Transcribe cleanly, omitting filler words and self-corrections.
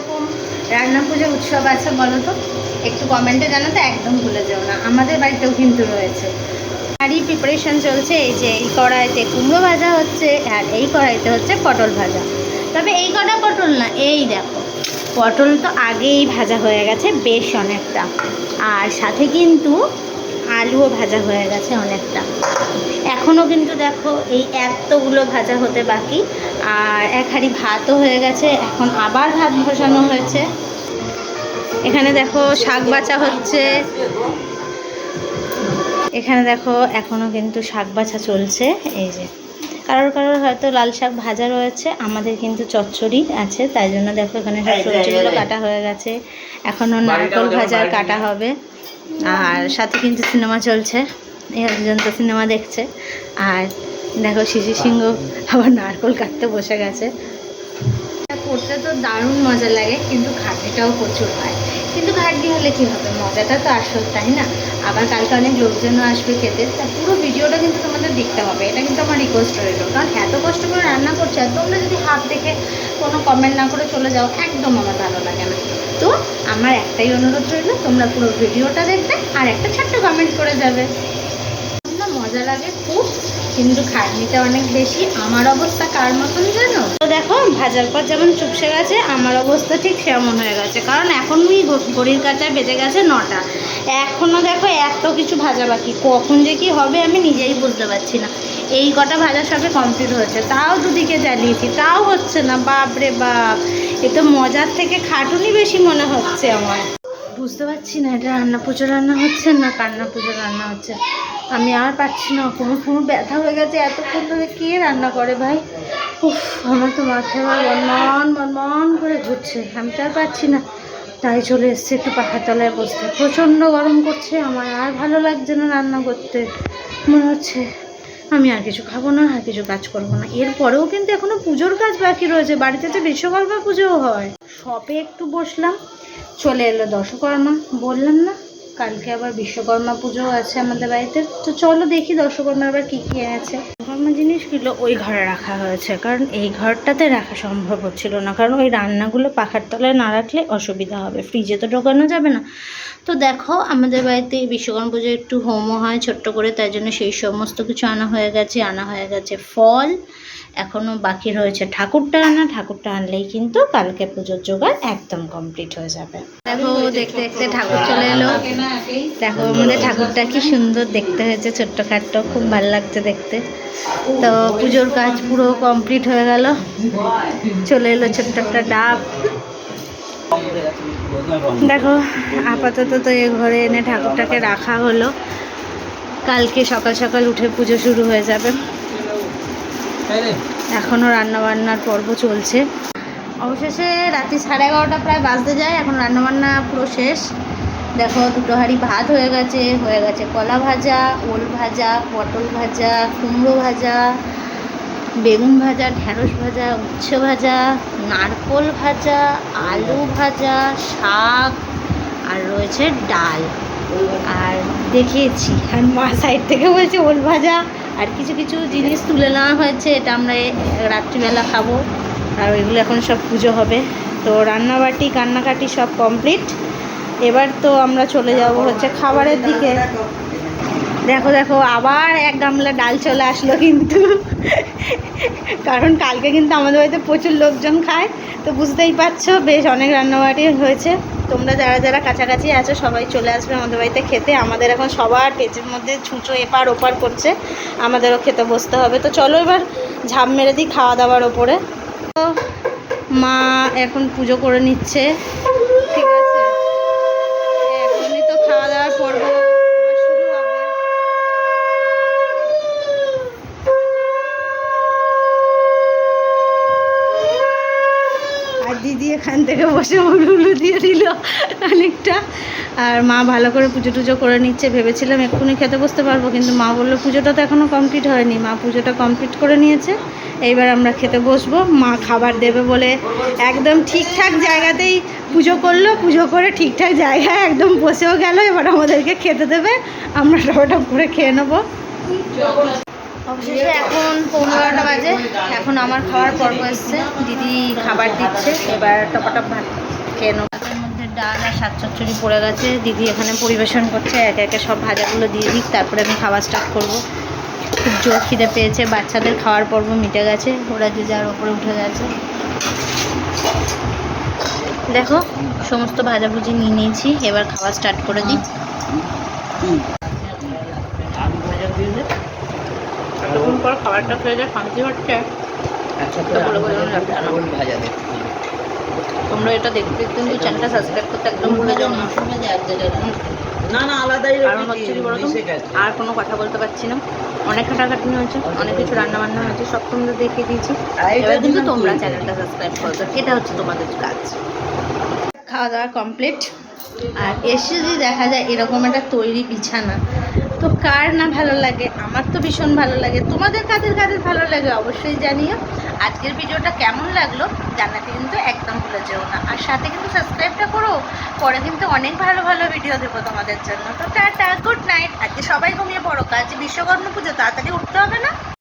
কীরকম রান্না পুজো উৎসব আছে বলো তো, একটু কমেন্টে জানাতে একদম ভুলে যেও না। আমাদের বাড়িতেও কিন্তু রয়েছে। আরই প্রিপারেশন চলছে। এই যে এই কড়াইতে কুমড়ো ভাজা হচ্ছে আর এই কড়াইতে হচ্ছে পটল ভাজা। তবে এই কটা পটল না, এই দেখো পটল তো আগেই ভাজা হয়ে গেছে বেশ অনেকটা, আর সাথে কিন্তু আলুও ভাজা হয়ে গেছে অনেকটা। এখনও কিন্তু দেখো এই এতগুলো ভাজা হতে বাকি, আর এক হাঁড়ি ভাতও হয়ে গেছে। এখন আবার ভাত বসানো হয়েছে। এখানে দেখো শাক বাছা হচ্ছে, এখানে দেখো এখনও কিন্তু শাক বাছা চলছে। এই যে কারোর কারোর হয়তো লাল শাক ভাজা রয়েছে, আমাদের কিন্তু চচ্চড়ি আছে, তাই জন্য দেখো এখানে সব সবজিগুলো কাটা হয়ে গেছে। এখনও নারকেল ভাজার কাটা হবে, আর সাথে কিন্তু সিনেমা চলছে। এই একজন তো সিনেমা দেখছে, আর দেখো শিশির সিংহ আবার নারকেল কাটতে বসে গেছে। করতে তো দারুণ মজা লাগে, কিন্তু ঘাটতিটাও প্রচুর হয়। কিন্তু ঘাটতি হলে কী হবে, মজাটা তো আসল, তাই না? আবার কালকে অনেক লোকজনও আসবে খেতে, তা পুরো ভিডিওটা কিন্তু তোমাদের দেখতে হবে। এটা কিন্তু আমার রিকোয়েস্ট রইল, কারণ এত কষ্ট করে রান্না করছে আর তোমরা যদি হাত দেখে কোনো কমেন্ট না করে চলে যাও, একদম আমার ভালো লাগে না। তো আমার একটাই অনুরোধ রইল, তোমরা পুরো ভিডিওটা দেখবে আর একটা ছোট্ট কমেন্ট করে যাবে। মজা লাগে খুব, কিন্তু খাটনিটা অনেক বেশি। আমার অবস্থা কার মতন জানো তো? দেখো ভাজার পর যেমন চুপসে গেছে, আমার অবস্থা ঠিক সেমন হয়ে গেছে। কারণ এখনই ঘড়ির কাঁটায় বেজে গেছে 9টা, এখনও দেখো এত কিছু ভাজা বাকি। কখন যে কি হবে আমি নিজেই বুঝতে পারছি না। এই কটা ভাজা সবে কমপ্লিট হয়েছে, তাও দুদিকে জ্বালিয়েছি, তাও হচ্ছে না। বাপ রে বাপ, এ তো মজার থেকে খাটুনি বেশি মনে হচ্ছে আমার। বুঝতে পারছি না এটা রান্না পুজো রান্না হচ্ছে না কান্না পুজো রান্না হচ্ছে। আমি আর পারছি না, কোনো ব্যথা হয়ে গেছে। এতক্ষণ ধরে কে রান্না করে ভাই? উফ, আমার তো মাথায় মন করে ঘুরছে। আমি তো আর পারছি না, তাই চলে এসছে একটু পাখার তলায় বসতে। প্রচণ্ড গরম করছে, আমার আর ভালো লাগছে না রান্না করতে। মনে হচ্ছে আমি আর কিছু খাবো না, আর কিছু কাজ করবো না। এরপরেও কিন্তু এখনও পুজোর কাজ বাকি রয়েছে। বাড়িতে তো বিশ্বকর্মা পুজোও হয়। শপে একটু বসলাম, চলে এলো দশকর্মা। বললাম না কালকে আবার বিশ্বকর্মা পুজো আছে আমাদের বাড়িতে, তো চলো দেখি দশকর্মা আবার কী কী আছে। দশকর্মা জিনিসগুলো ওই ঘরে রাখা হয়েছে, কারণ এই ঘরটাতে রাখা সম্ভব হচ্ছিল না। কারণ ওই রান্নাগুলো পাখার তলায় না রাখলে অসুবিধা হবে, ফ্রিজে তো ঢোকানো যাবে না। তো দেখো আমাদের বাড়িতে বিশ্বকর্মা পুজো একটু হোমও হয় ছোট্ট করে, তাই জন্য সেই সমস্ত কিছু আনা হয়ে গেছে ফল। এখনও বাকি রয়েছে ঠাকুরটা আনা। ঠাকুরটা আনলেই কিন্তু কালকে পুজোর জোগাড় একদম কমপ্লিট হয়ে যাবে। দেখো দেখতে দেখতে ঠাকুর চলে এলো। দেখো আমাদের ঠাকুরটা কি সুন্দর দেখতে হয়েছে, ছোট্টখাট্টো, খুব ভালো লাগছে দেখতে। তো পুজোর কাজ পুরো কমপ্লিট হয়ে গেল, চলে এলো ছোট্ট একটা ডাব। দেখো আপাতত তো এ ঘরে এনে ঠাকুরটাকে রাখা হলো, কালকে সকাল সকাল উঠে পুজো শুরু হয়ে যাবে। এখনও রান্নাবান্নার পর্ব চলছে। অবশেষে রাত্রি 11:30 প্রায় বাজতে যায়, এখন রান্নাবান্না পুরো শেষ। দেখো 2 হাঁড়ি ভাত হয়ে গেছে কলা ভাজা, ওল ভাজা, পটল ভাজা, কুমড়ো ভাজা, বেগুন ভাজা, ঢেঁড়স ভাজা, উচ্ছে ভাজা, নারকোল ভাজা, আলু ভাজা, শাক, আর রয়েছে ডাল। আর দেখিয়েছি, আর মা সাইড থেকে বলছে ওল ভাজা, আর কিছু কিছু জিনিস তুলে নেওয়া হয়েছে, এটা আমরা রাত্রিবেলা খাবো। আর ওইগুলো এখন সব পুজো হবে। তো রান্নাবাটি কান্নাকাটি সব কমপ্লিট। এবার তো আমরা চলে যাব হচ্ছে খাবারের দিকে। দেখো দেখো আবার 1 গামলা ডাল চলে আসলো কিন্তু, কারণ কালকে কিন্তু আমাদের বাড়িতে প্রচুর লোকজন খায়, তো বুঝতেই পারছো বেশ অনেক রান্নাবাটি হয়েছে। তোমরা যারা যারা কাছাকাছি আছো সবাই চলে আসবে আমাদের বাড়িতে খেতে। আমাদের এখন সবার পেটের মধ্যে ছুঁচো এপার ওপার করছে, আমাদেরও খেতে বসতে হবে। তো চলো এবার ঝাঁপ মেরে দিই খাওয়া দাওয়ার ওপরে। তো মা এখন পুজো করে নিচ্ছে, ঠিক আছে? এখনই তো খাওয়া দাওয়ার পর্ব শুরু হবে। আর দিদি এখান থেকে বসে উলুলু দিয়ে দিল অনেকটা। আর মা ভালো করে পুজো টুজো করে নিচ্ছে। ভেবেছিলাম এক্ষুনি খেতে বসতে পারবো, কিন্তু মা বললো পুজোটা তো এখনও কমপ্লিট হয়নি। মা পুজোটা কমপ্লিট করে নিয়েছে, এইবার আমরা খেতে বসবো। মা খাবার দেবে বলে একদম ঠিকঠাক জায়গাতেই পুজো করলো, পুজো করে ঠিকঠাক জায়গায় একদম বসেও গেল। এবার আমাদেরকে খেতে দেবে, আমরা টপটপ করে খেয়ে নেবো। অবশেষে এখন 11:15 বাজে, এখন আমার খাওয়ার পর্ব এসছে। দিদি খাবার দিচ্ছে, এবার টপাটপ ভাত। খেয়ে নেবো। তার মধ্যে ডাল আর শাক চচ্চড়ি পড়ে গেছে, দিদি এখানে পরিবেশন করছে, একে একে সব ভাজাগুলো দিয়ে দিক, তারপরে আমি খাওয়া স্টার্ট করবো। খুব জোর খিদে পেয়েছে, বাচ্চাদের খাওয়ার পর্ব মিটে গেছে, ওরা যে যার ওপরে উঠে গেছে। দেখো সমস্ত ভাজাভুজি নিয়ে নিয়েছি, এবার খাওয়া স্টার্ট করে দিই। এতক্ষণ পর খাবারটা খেয়ে যা শান্তি হচ্ছে, তোমরা এটা দেখতে দেখতে কিন্তু চ্যানেলটা সাবস্ক্রাইব করতে একদম ভুলে যাও না। না আলাদাই, কারণ হচ্ছে কি বলতো, আর কোনো কথা বলতে পারছি না, অনেক খাটাখাটনি হয়েছে, অনেক কিছু রান্না বান্না হয়েছে, সব তোমরা দেখিয়ে দিয়েছি। এবার কিন্তু তোমরা চ্যানেলটা সাবস্ক্রাইব করবে, এটা হচ্ছে তোমাদের কাজ। খাওয়া দাওয়া কমপ্লিট, আর এসে যদি দেখা যায় এরকম একটা তৈরি বিছানা, তো কার না ভালো লাগে? আমার তো ভীষণ ভালো লাগে। তোমাদের কাদের কাদের ভালো লাগে অবশ্যই জানিও। আজকের ভিডিওটা কেমন লাগলো জানাতে কিন্তু একদম ভুলে যেও না, আর সাথে কিন্তু সাবস্ক্রাইবটা করো, পরে কিন্তু অনেক ভালো ভালো ভিডিও দেবো তোমাদের জন্য। তো টাটা, গুড নাইট। আজকে সবাই ঘুমিয়ে পড়ো, কাল যে বিশ্বকর্মা পুজো, তাড়াতাড়ি উঠতে হবে না?